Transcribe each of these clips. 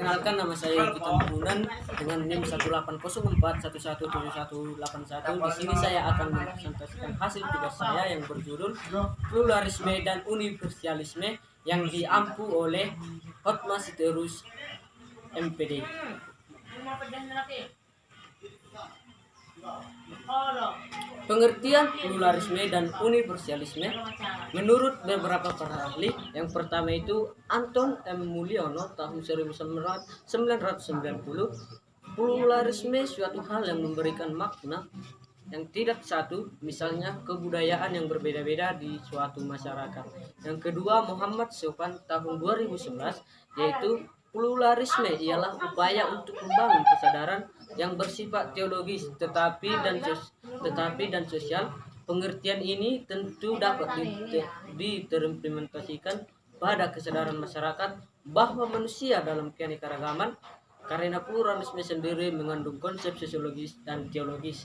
Kenalkan, nama saya Yogi Tambunan dengan NIM 18041171181. Di sini saya akan mempresentasikan hasil tugas saya yang berjudul Pluralisme dan Universalisme yang diampu oleh Hotma Siterus MPD. Pengertian pluralisme dan universalisme menurut beberapa para ahli, yang pertama itu Anton M. Mulyono tahun 1990, pluralisme suatu hal yang memberikan makna yang tidak satu, misalnya kebudayaan yang berbeda-beda di suatu masyarakat. Yang kedua, Muhammad Sofan tahun 2011, yaitu pluralisme ialah upaya untuk membangun kesadaran yang bersifat teologis tetapi dan sosial. Pengertian ini tentu dapat diimplementasikan pada kesadaran masyarakat bahwa manusia dalam keanekaragaman, karena pluralisme sendiri mengandung konsep sosiologis dan teologis.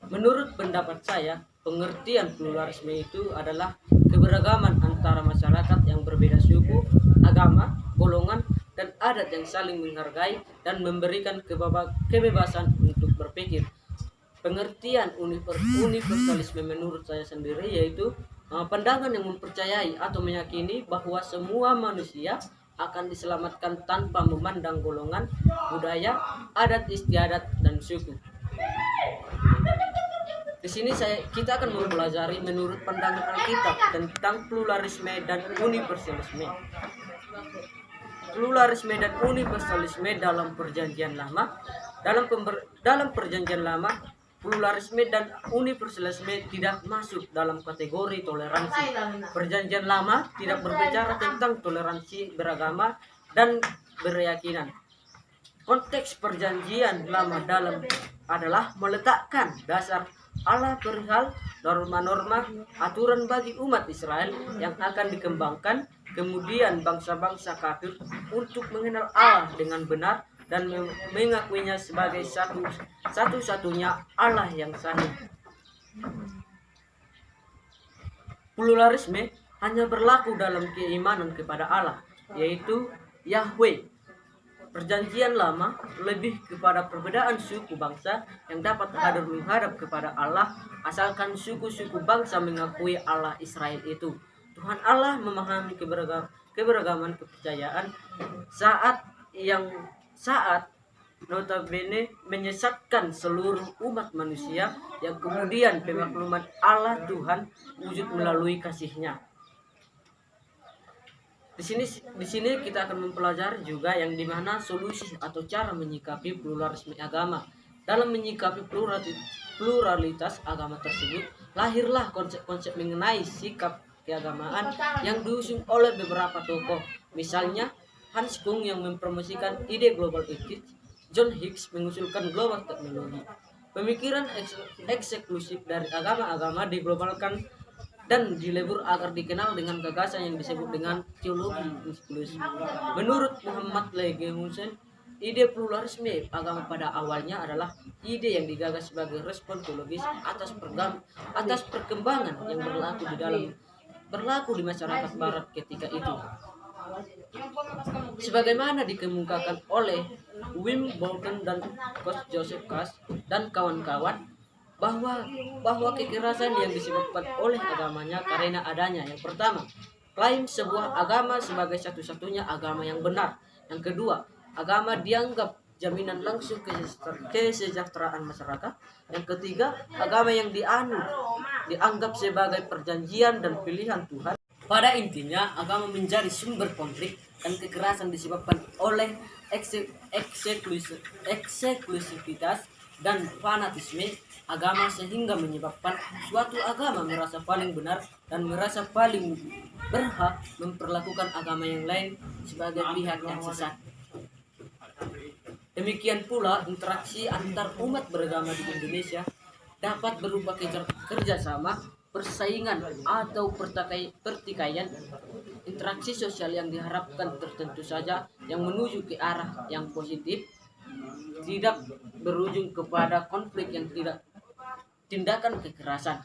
Menurut pendapat saya, pengertian pluralisme itu adalah keberagaman antara masyarakat yang berbeda suku, agama, golongan, dan adat yang saling menghargai dan memberikan kebebasan untuk berpikir. Pengertian universalisme menurut saya sendiri yaitu pandangan yang mempercayai atau meyakini bahwa semua manusia akan diselamatkan tanpa memandang golongan, budaya, adat istiadat, dan suku. Di sini kita akan mempelajari menurut pandangan Alkitab tentang pluralisme dan universalisme. Pluralisme dan universalisme dalam Perjanjian Lama. Dalam Perjanjian Lama, pluralisme dan universalisme tidak masuk dalam kategori toleransi. Perjanjian Lama tidak berbicara tentang toleransi beragama dan berkeyakinan. Konteks Perjanjian Lama adalah meletakkan dasar Allah perihal norma-norma aturan bagi umat Israel yang akan dikembangkan kemudian bangsa-bangsa kafir untuk mengenal Allah dengan benar dan mengakuinya sebagai satu-satunya Allah yang sahih. Pluralisme hanya berlaku dalam keimanan kepada Allah, yaitu Yahweh. Perjanjian Lama lebih kepada perbedaan suku bangsa yang dapat hadir menghadap kepada Allah asalkan suku-suku bangsa mengakui Allah Israel itu Tuhan Allah. Memahami keberagaman kepercayaan saat notabene menyesatkan seluruh umat manusia yang kemudian pemakluman Allah Tuhan wujud melalui kasih-Nya. Di sini kita akan mempelajari juga yang dimana solusi atau cara menyikapi pluralisme agama. Dalam menyikapi pluralitas agama tersebut, lahirlah konsep-konsep mengenai sikap keagamaan yang diusung oleh beberapa tokoh. Misalnya Hans Kung yang mempromosikan ide global ethics, John Hicks mengusulkan global teknologi. Pemikiran eksklusif dari agama-agama diglobalkan dan dilebur agar dikenal dengan gagasan yang disebut dengan teologi inklusif. Menurut Muhammad Legemusen, ide pluralisme agama pada awalnya adalah ide yang digagas sebagai respon teologis atas perkembangan yang berlaku di masyarakat barat ketika itu. Sebagaimana dikemukakan oleh Wim Bolton dan Coach Joseph Cass dan kawan-kawan, bahwa kekerasan yang disebabkan oleh agamanya karena adanya, yang pertama, klaim sebuah agama sebagai satu-satunya agama yang benar. Yang kedua, agama dianggap jaminan langsung kesejahteraan masyarakat. Yang ketiga, agama yang dianggap sebagai perjanjian dan pilihan Tuhan. Pada intinya, agama menjadi sumber konflik dan kekerasan disebabkan oleh eksklusivitas dan fanatisme agama, sehingga menyebabkan suatu agama merasa paling benar dan merasa paling berhak memperlakukan agama yang lain sebagai pihak yang sesat. Demikian pula interaksi antar umat beragama di Indonesia dapat berupa kerjasama, persaingan, atau pertikaian. Interaksi sosial yang diharapkan tertentu saja yang menuju ke arah yang positif, tidak berujung kepada konflik yang tidak tindakan kekerasan.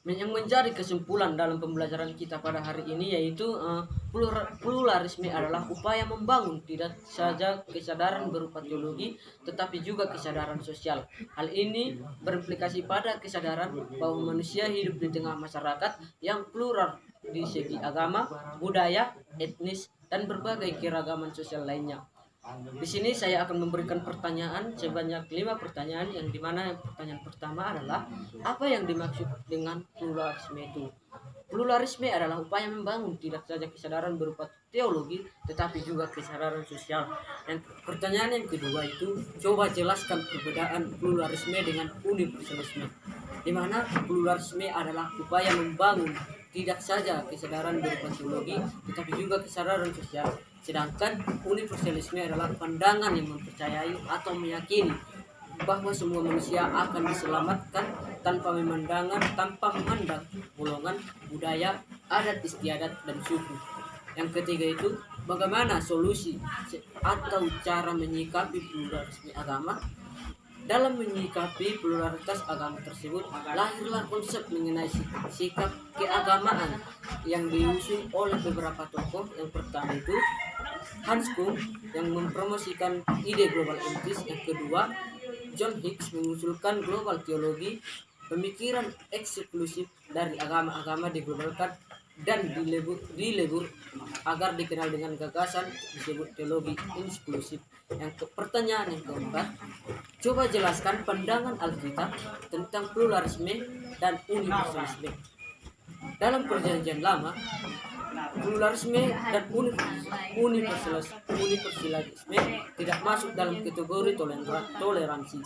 Yang menjadi kesimpulan dalam pembelajaran kita pada hari ini yaitu pluralisme adalah upaya membangun tidak saja kesadaran berupa teologi tetapi juga kesadaran sosial. Hal ini berimplikasi pada kesadaran bahwa manusia hidup di tengah masyarakat yang plural di segi agama, budaya, etnis, dan berbagai keragaman sosial lainnya. Di sini saya akan memberikan pertanyaan sebanyak 5 pertanyaan, yang dimana pertanyaan pertama adalah apa yang dimaksud dengan pluralisme itu. Pluralisme adalah upaya membangun tidak saja kesadaran berupa teologi tetapi juga kesadaran sosial. Yang pertanyaan yang kedua itu, coba jelaskan perbedaan pluralisme dengan universalisme. Di mana pluralisme adalah upaya membangun tidak saja kesadaran berupa teologi tetapi juga kesadaran sosial. Sedangkan universalisme adalah pandangan yang mempercayai atau meyakini bahwa semua manusia akan diselamatkan tanpa memandang golongan, budaya, adat istiadat, dan suku. Yang ketiga itu, bagaimana solusi atau cara menyikapi pluralisme agama. Dalam menyikapi pluralitas agama tersebut, lahirlah konsep mengenai sikap keagamaan yang diusung oleh beberapa tokoh. Yang pertama itu Hans Kung yang mempromosikan ide global etnis. Yang kedua, John Hicks mengusulkan global teologi, pemikiran eksklusif dari agama-agama diglobalkan dan dilebur agar dikenal dengan gagasan disebut teologi inklusif. Pertanyaan yang keempat, coba jelaskan pandangan Alkitab tentang pluralisme dan universalisme. Dalam Perjanjian Lama, pluralisme dan universalisme tidak masuk dalam kategori toleransi.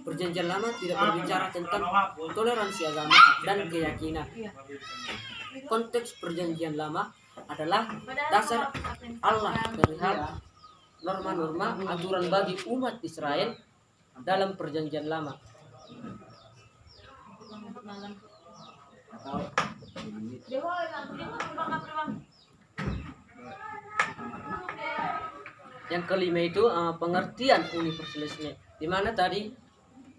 Perjanjian Lama tidak berbicara tentang toleransi agama dan keyakinan. Konteks Perjanjian Lama adalah dasar Allah perihal norma-norma aturan bagi umat Israel dalam Perjanjian Lama. Yang kelima itu pengertian universalisme, di mana tadi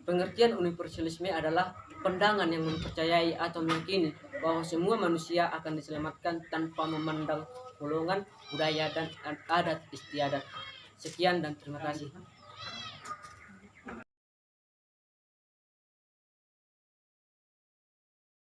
pengertian universalisme adalah pandangan yang mempercayai atau meyakini bahwa semua manusia akan diselamatkan tanpa memandang golongan, budaya, dan adat istiadat. Sekian dan terima kasih.